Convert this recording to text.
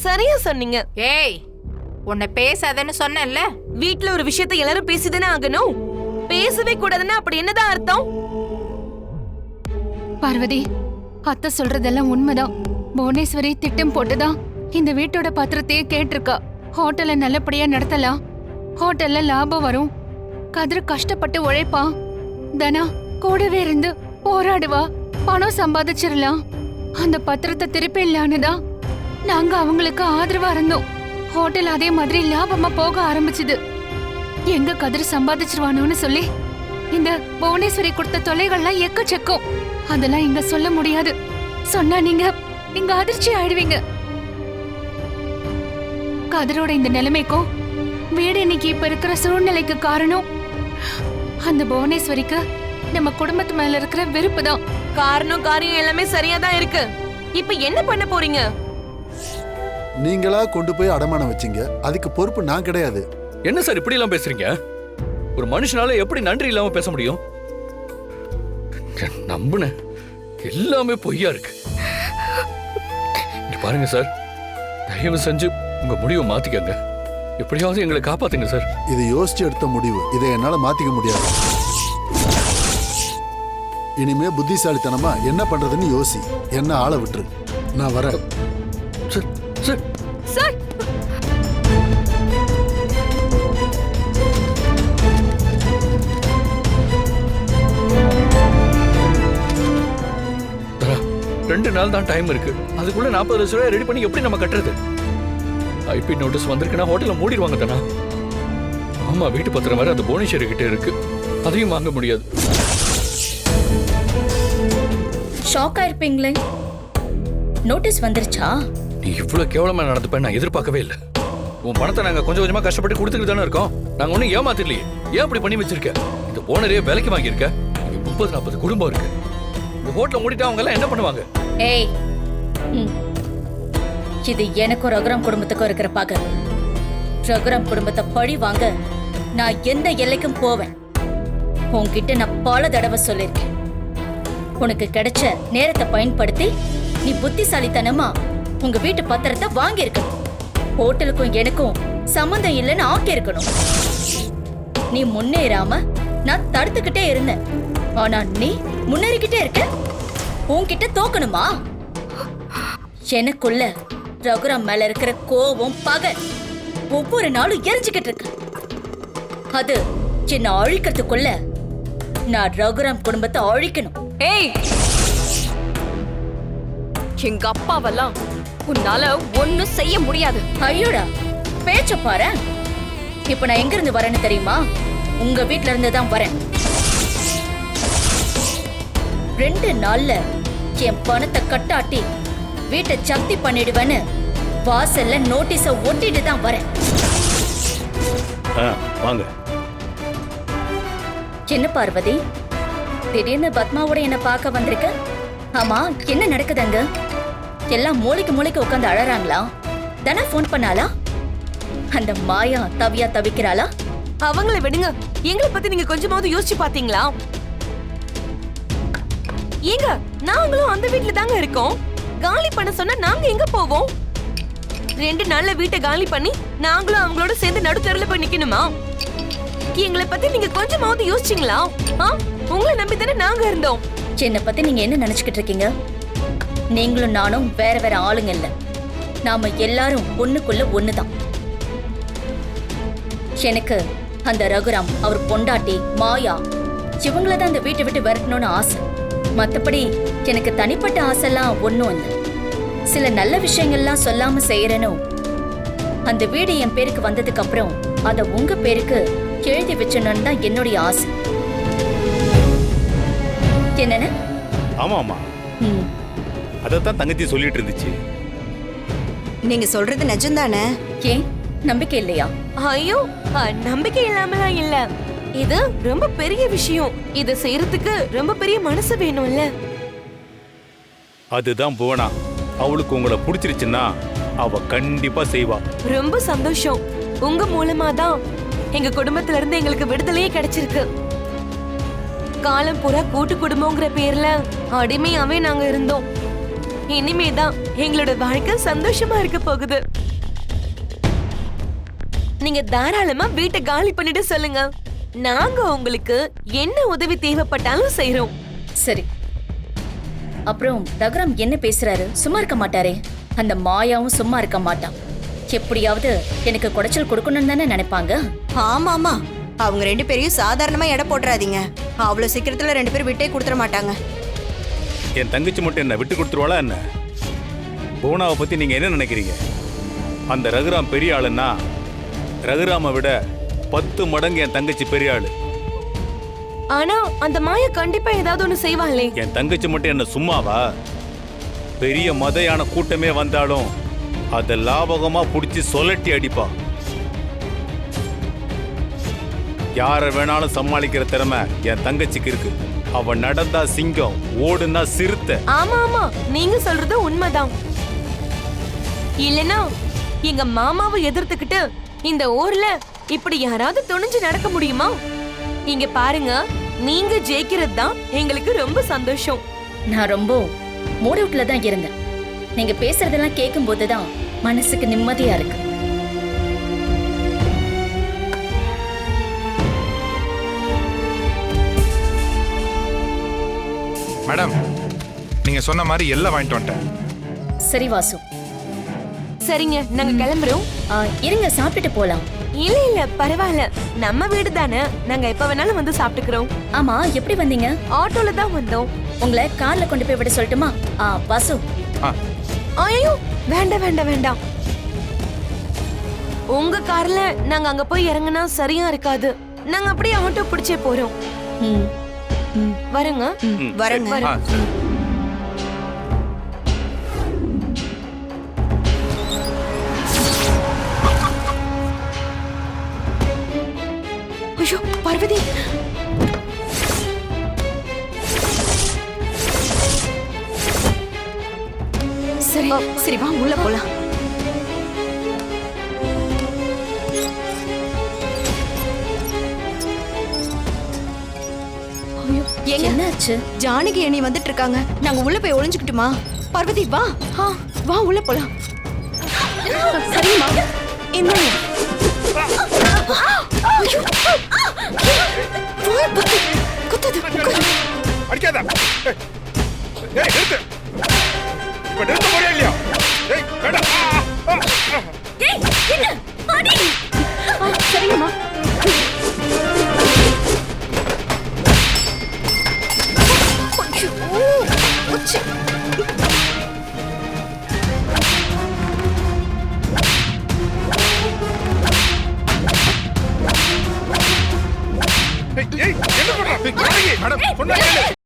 சரியா சொன்னீங்க. ஏய், உன்னை பேசாதன்னு சொன்னேன்ல. வீட்ல ஒரு விஷயத்தை எல்லாரும் பேசிதானே ஆகணும். பேசவே கூடாதுன்னா அப்படி என்னதான் அர்த்தம்? பார்வதி, அத்தை சொல்றதெல்லாம் உண்மைதான். புவனேஸ்வரி திட்டம் போட்டுதான் இந்த வீட்டோட பத்திரத்தையே கேட்டிருக்கா. ஹோட்டலை நல்லபடியா நடத்தலாம், ஹோட்டல்ல லாபம் வரும், கதிர் கஷ்டப்பட்டு உழைப்பான், தனா கூடவே இருந்து போராடுவா, பணம் சம்பாதிச்சிடலாம். அந்த பத்திரத்தை திருப்பிடலான்னுதான் நாங்க அவங்களுக்கு ஆதரவா இருந்தோம். ஹோட்டல் அதே மாதிரி லாபமா போக ஆரம்பிச்சுது. எங்க கதிர் சம்பாதிச்சிருவானோன்னு சொல்லி இந்த புவனேஸ்வரி கொடுத்த தொலைகள்லாம் எக்கச்சக்கம். அதெல்லாம் இங்க சொல்ல முடியாது. சொன்னா நீங்க அதிர்ச்சி ஆயிடுவீங்க. கதிரோட இந்த நிலைமைக்கும் வீடு இன்னைக்கு இப்ப இருக்கிற சூழ்நிலைக்கு காரணம் அந்த புவனேஸ்வரிக்கு நம்ம குடும்பத்து மேல இருக்கிற வெறுப்பு தான். காரணம் காரியம் எல்லாமே சரியா தான் இருக்கு. இப்ப என்ன பண்ண போறீங்க? நீங்களா கொண்டு போய் அடமானம் வச்சீங்க, அதுக்கு பொறுப்பு நான் கிடையாது. என்ன சார் இப்படி எல்லாம் பேசுறீங்க? ஒரு மனுஷனால எப்படி நன்றி இல்லாம பேச முடியும்? நம்புன எல்லாமே பொய்யா இருக்கு. பாருங்க சார், தயவு செஞ்சு உங்க முடிவை மாத்திக்கங்க. எப்படியாவது எங்களை காப்பாத்துங்க சார். இது யோசிச்சு எடுத்த முடிவு, இதை என்னால மாத்திக்க முடியாது. இனிமே புத்திசாலித்தனமா என்ன பண்றதுன்னு யோசி. என்ன ஆள விட்டுரு, நான் வரேன். சார் சார் சார், ரெண்டு நாள் தான் டைம் இருக்கு. அதுக்குள்ள 40 லட்சம் ரூபாய் ரெடி பண்ணி எப்படி நம்ம கட்டுறது? ஐபி நோட்டீஸ் வந்திருக்குன்னா ஹோட்டல்ல மூடிடுவாங்க தானா? ஆமா, வீட்டு பத்திரம் வேற அந்த புவனேஸ்வரி கிட்ட இருக்கு, அதையும் வாங்க முடியாது. ஷாக்கா இருப்பீங்களே. நோட்டீஸ் வந்துருச்சா? நீ இவ்வளவு கேவலமா நடந்துப்ப நான் எதிர்பார்க்கவே இல்லை. உன் பணத்தை நாங்க கொஞ்சம் கொஞ்சமா கஷ்டப்பட்டு கொடுத்துட்டு தானே இருக்கோம். நாங்க ஒன்னும் ஏமாத்திரலையே. ஏன் அப்படி பண்ணி வச்சிருக்க? இந்த ஓனரே விலைக்கு வாங்கியிருக்க. 30-40 குடும்பம் இருக்கு. இந்த ஹோட்டல மூடிட்டா அவங்க எல்லாம் என்ன பண்ணுவாங்க? ஏய், இது எனக்கும் ரகுராம் குடும்பத்துக்கும் இருக்கிற பகை. ரகுராம் குடும்பத்தை பழி வாங்க நான் எந்த எல்லைக்கும் போவேன். உன்கிட்ட நான் பல தடவை சொல்லிருக்கேன். உனக்கு கிடைச்ச நேரத்தை பயன்படுத்தி நீ புத்திசாலித்தனமா உங்க வீட்டு பத்திரத்தை வாங்கி இருக்கணும். ஹோட்டலுக்கும் எனக்கும் சம்பந்தம் இல்லைன்னு ஆக்கி இருக்கணும். நீ முன்னேறாம நான் தடுத்துக்கிட்டே இருந்தேன். ஆனா நீ முன்னேறிக்கிட்டே இருக்க. உன்கிட்ட தோக்கணுமா? எனக்குள்ள ரகுராம் மேல இருக்கிற கோபம் பகை ஒவ்வொரு நாளும் எரிஞ்சுக்கிட்டு இருக்கு. அது என்ன அழிக்கிறதுக்குள்ள நான் ரகுராம் குடும்பத்தை அழிக்கணும். ஏய், எங்க அப்பாவெல்லாம் உன்னால ஒண்ணும் செய்ய முடியாது. ஐயோடா, பேச்ச பாரு. இப்ப நான் எங்க இருந்து வரேன்னு தெரியுமா? உங்க வீட்ல இருந்து தான் வரேன். 2 நாள்ல என் பணத்தை கட்டாட்டி வீட்டை சக்தி பண்ணிடுவேன்னு வாசல்ல நோட்டீஸ ஒட்டிட்டு தான் வரேன். வாங்க. என்ன பார்வதி, திடீர்னு பத்மாவோட என்ன பார்க்க வந்திருக்க? ஆமா, என்ன நடக்குதுங்க? எல்லாம் மூளைக்கு மூளைக்கு உட்காந்து அழறாங்களா? தானே போன் பண்ணாளா? அந்த மாயா தவியா தவிக்கிறாளா? அவங்களை விடுங்க. எங்களை பத்தி நீங்க கொஞ்சமாவது யோசிச்சு பாத்தீங்களா? ஏங்க, நாங்களும் அந்த வீட்ல தாங்க இருக்கோம். காலி பண்ண சொன்னா நாங்க எங்க போவோம்? 2 நாள்ல வீட்டை காலி பண்ணி நாங்களும் அவங்களோட சேர்ந்து நடுத்தெருல போய் நிக்கணுமா? எங்களை பத்தி நீங்க கொஞ்சமாவது யோசிச்சீங்களா? உங்களை நம்பி தானே நாங்க இருந்தோம். என்னை பத்தி நீங்க என்ன நினைச்சுக்கிட்டு இருக்கீங்க? நீங்களும் நானும் வேற வேற ஆளுங்க இல்ல. நாம எல்லாரும் ஒண்ணுக்குள்ள ஒண்ணுதான். எனக்கு அந்த ரகுராம், அவர் பொண்டாட்டி மாயா, இவங்களதான் அந்த வீட்டை விட்டு விரட்டணும்னு ஆசை. மத்தபடி எனக்கு தனிப்பட்ட ஆசைலாம் ஒன்னும் இல்லை. சில நல்ல விஷயங்கள்லாம் சொல்லாம செய்யறேனோ, அந்த வீடு என் பேருக்கு வந்ததுக்கு அப்புறம் அத உங்க பேருக்கு எழுதி வச்சணும்னு தான் என்னுடைய ஆசை. என்னன்னு? ஆமா ஆமா, அதத்தான் தங்கச்சி சொல்லிட்டு இருந்துச்சு. நீங்க சொல்றது நிஜம்தானே? ஏன் நம்பிக்கை இல்லையா? ஐயோ, நம்பிக்கை இல்லாமலாம் இல்ல. இது ரொம்ப பெரிய விஷயம். இத செய்யறதுக்கு ரொம்ப பெரிய மனசு வேணும்ல. அதுதான் புவனா. அவளுக்கு உங்களை பிடிச்சிருச்சுன்னா அவ கண்டிப்பா செய்வா. ரொம்ப சந்தோஷம். உங்க மூலமா தான் எங்க குடும்பத்துல இருந்து எங்களுக்கு விடுதலையே கிடைச்சிருக்கு. காலம் பூரா கூட்டு குடும்பங்கிற பேர்ல அடிமையாவே நாங்க இருந்தோம். இனிமேதான் எங்களோட வாழ்க்கை சந்தோஷமா இருக்க போகுது. நீங்க தாராளமா வீட்டை காலி பண்ணிட்டு சொல்லுங்க. நாங்க உங்களுக்கு என்ன உதவி தேவைப்பட்டாலும் செய்றோம். சரி. அப்புறம் ரகுராம் என்ன பேசுறாரு? சும்மா இருக்க மாட்டாரே. அந்த மாயாவும் சும்மா இருக்க மாட்டான். எப்படியாவது எனக்கு குடைச்சல் கொடுக்கணும்னு தானே நினைப்பாங்க. ஆமா ஆமா, அவங்க 2 பேரையும் சாதாரணமா எடை போட்டுறாதீங்க. அவ்வளவு சீக்கிரத்துல 2 பேரும் விட்டே கொடுத்துட மாட்டாங்க. என் தங்கச்சி மட்டும் என்ன விட்டு கொடுத்துருவாளா என்ன? போனாவை பத்தி நீங்க என்ன நினைக்கிறீங்க? அந்த ரகுராம் பெரிய ஆளுன்னா ரகுராமை விட 10 மடங்கு என் தங்கச்சி பெரிய ஆளு. ஆனா அந்த மாயா கண்டிப்பா ஏதாவது ஒண்ணு செய்வாளே. என் தங்கச்சி மட்டும் என்ன சும்மாவா? பெரிய மதையான கூட்டமே வந்தாலும் அதை லாபகமா புடிச்சு சொலட்டி அடிப்பா. யார வேணாலும் சமாளிக்கிற திறமை என் தங்கச்சிக்கு இருக்கு. அவ நடந்தா சிங்கம், ஓடுனா சிறுத்தை. ஆமா ஆமா, நீங்க சொல்றது உண்மைதான். இல்லனா எங்க மாமாவை எதிர்த்துக்கிட்டு இந்த ஊர்ல இப்படி யாராவது துணிஞ்சு நடக்க முடியுமா? இங்க பாருங்க, நீங்க ஜெயிக்கிறது தான் எங்களுக்கு ரொம்ப சந்தோஷம். நான் ரொம்ப மூட் அவுட்ல தான் இருந்தேன். நீங்க பேசுறதெல்லாம் கேட்கும் போதுதான் மனசுக்கு நிம்மதியா இருக்கு. மேடம், நீங்க சொன்ன மாதிரி எல்லாம் வாங்கிட்டு வந்துட்டேன். சரி வாசு. சரிங்க, நாங்க கிளம்புறோம். இருங்க, சாப்பிட்டுட்டு போலாம். இல்ல இல்ல பரவாயில்ல, நம்ம வீடு தானே, நாங்க எப்ப வேணாலும் வந்து சாப்பிட்டுக்கிறோம். ஆமா, எப்படி வந்தீங்க? ஆட்டோல தான் வந்தோம். உங்களை கார்ல கொண்டு போய் விட சொல்லட்டுமா? வாசு. ஐயோ வேண்டாம் வேண்டாம் வேண்டாம். உங்க கார்ல நாங்க அங்க போய் இறங்குனா சரியா இருக்காது. நாங்க அப்படியே ஆட்டோ பிடிச்சே போறோம். வரங்க. வரேங்க. ஐயோ பார்வதி, சரி சரி, வா உள்ள போலாம். என்னாச்சு? ஜானகி அண்ணி வந்துட்டு இருக்காங்க. நாங்க உள்ள போய் ஒளிஞ்சுக்கிட்டுமா? பார்வதி வா. வா உள்ள போலாம். சரிம்மா, இந்தாங்க. ஐயோ, போய் புத்தி குத்துது. அடிக்காத. ஏய் நிறுத்து. இப்ப நிறுத்த போறியா இல்லையா? ஏய் வேண்டாம். ஏய், என்ன? அடி. சரிங்கம்மா. ஏய் என்ன பண்ற? மேடம் சொன்னா கேளு.